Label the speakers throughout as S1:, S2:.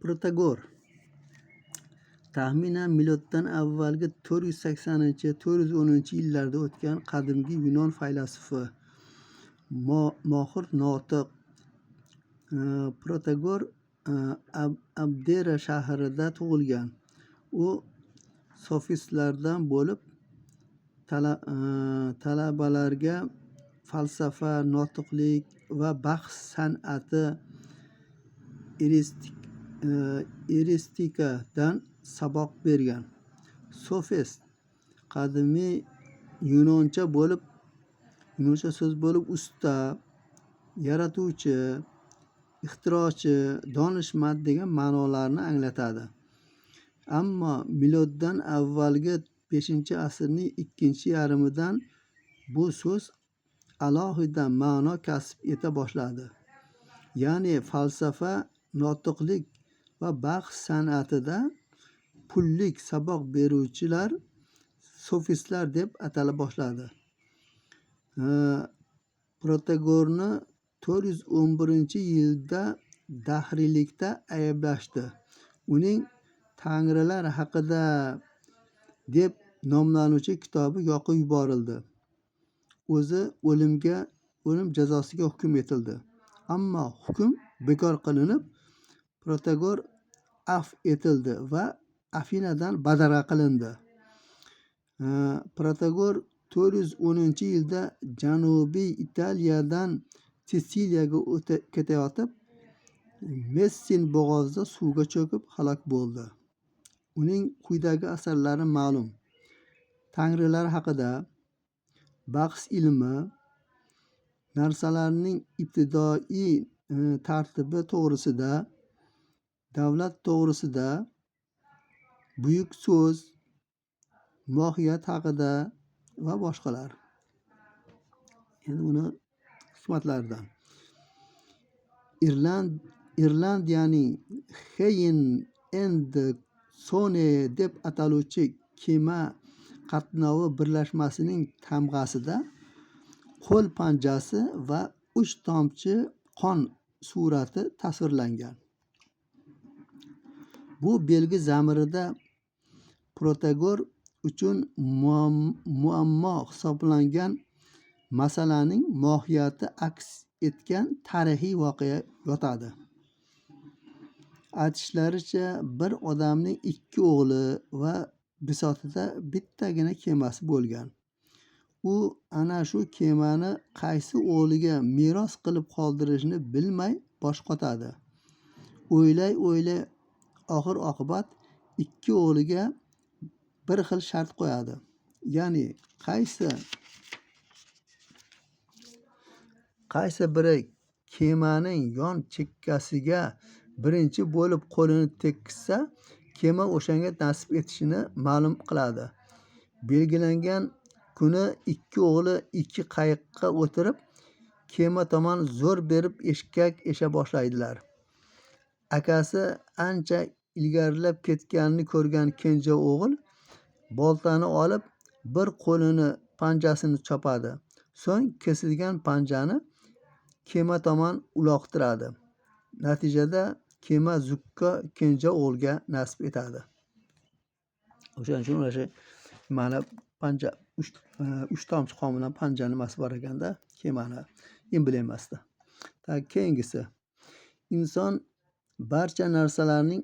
S1: Protagor taxminan miloddan avvalgi 480-410 yillarda o'tgan qadimgi Yunon faylasufi, mohir notiq. Protagor Abdera shahrida tug'ilgan. U sofistlardan bo'lib, talabalarga falsafa, notiqlik va bahs san'ati, eristikadan saboq bergan. Sofist qadimiy yunoncha so'z bo'lib, usta, yaratuvchi, ixtirochi, donishmand degan ma'nolarni anglatadi. Ammo miloddan avvalgi 5-asrning ikkinchi yarmidan bu so'z alohida ma'no kasb eta boshladi. Ya'ni falsafa, notiqlik va bahs san'atida pullik saboq beruvchilar sofistlar deb atala boshladi. Protagorni 411-yilda dahriylikda ayblashdi. Uning Tangrilar haqida deb nomlanuvchi kitobi yoqib yuborildi. O'zi o'lim jazosiga hukm etildi. Ammo hukm bekor qilinib, Protagor afv etildi va Afinadan badarg'a qilindi. Protagor 410-yilda Janubiy Italiyadan Sitsiliyaga ketayotib, Messin bo'g'ozida suvga cho'kib halok bo'ldi. Uning quyidagi asarlari ma'lum: Tangrilar haqida, bahs ilmi, narsalarning ibtidoiy tartibi to'g'risida, davlat to'g'risida, buyuk so'z, mohiyat haqida va boshqalar. Endi uni hikmatlaridan. Irlandiyaning Hein and Sone deb ataluvchi kema qatnovi birlashmasining tamg'asida qo'l panjasi va 3 tomchi qon surati tasvirlangan. Bu belgi zamirida Protagor uchun muammo hisoblangan masalaning mohiyati aks etgan tarixiy voqea yotadi. Aytishlaricha, bir odamning 2 o'g'li va bisotida bittagina kemasi bo'lgan. U ana shu kemani qaysi o'g'liga meros qilib qoldirishni bilmay bosh qotadi. O'ylay oxir oqibat 2 o'g'liga bir xil shart qo'yadi. Ya'ni qaysi biri kemaning yon chekkasiga birinchi bo'lib qo'lini tekkizsa, kema o'shanga nasib etishini ma'lum qiladi. Belgilangan kuni 2 o'g'li 2 qayiqqa o'tirib, kema tomon zo'r berib eshkak esha boshlaydilar. Akasi ancha ilgarilab ketganini ko'rgan kenja o'g'il boltani olib, bir qo'lini panjasini chopadi. So'ng kesilgan panjani kema tomon uloqtiradi. Natijada kema zukko kenja o'g'ilga nasib etadi. O'shaning uchun o'sha mana panja 3 tomchi qon bilan panja nimasi bor ekanda, kemani emblemasida. Keyingisi, inson barcha narsalarning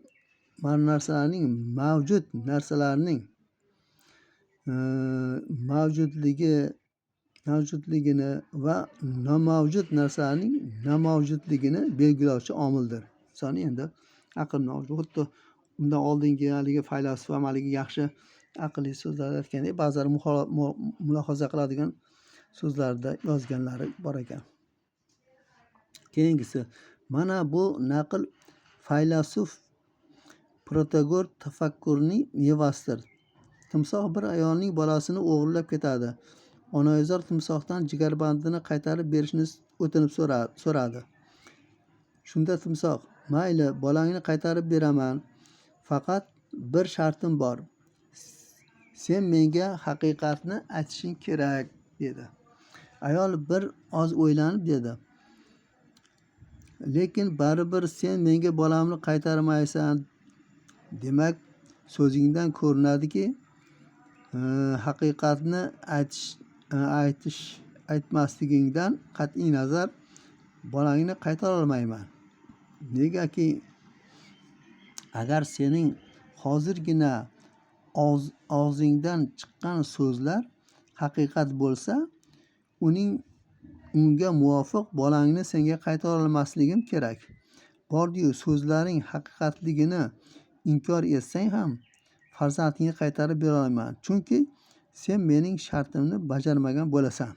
S1: mavjudligini va nomavjud narsalarning nomavjudligini belgilovchi omildir. Inson endi aqlni xuddi undan oldingi haligi faylasuf haligi yaxshi aqlli so'zlar aytgandek, ba'zilari mulohaza qiladigan so'zlarda yozganlari bor ekan. Keyingisi, mana bu naql faylasuf Protagor tafakkurning mevasidir. Timsoh bir ayolning bolasini o'g'irlab ketadi. Onaizor timsohdan jigarbandini qaytarib berishni o'tinib so'radi. Shunda timsoh: "Mayli, bolangni qaytarib beraman. Faqat bir shartim bor. Sen menga haqiqatni aytishing kerak", dedi. Ayol bir oz o'ylanib dedi: lekin baribir sen menga bolamni qaytarmaysan. Demak, so'zingdan ko'rinadiki, haqiqatni aytmasligingdan qat'iy nazar bolangni qaytarolmayman. Negaki, agar sening hozirgina og'zingdan chiqqan so'zlar haqiqat bo'lsa, unga muvofiq bolangni senga qaytarolmasligim kerak. Bordiyu so'zlaring haqiqatligini inkor etsang ham farzandingni qaytarib berolmayman. Chunki sen mening shartimni bajarmagan bo'lasan.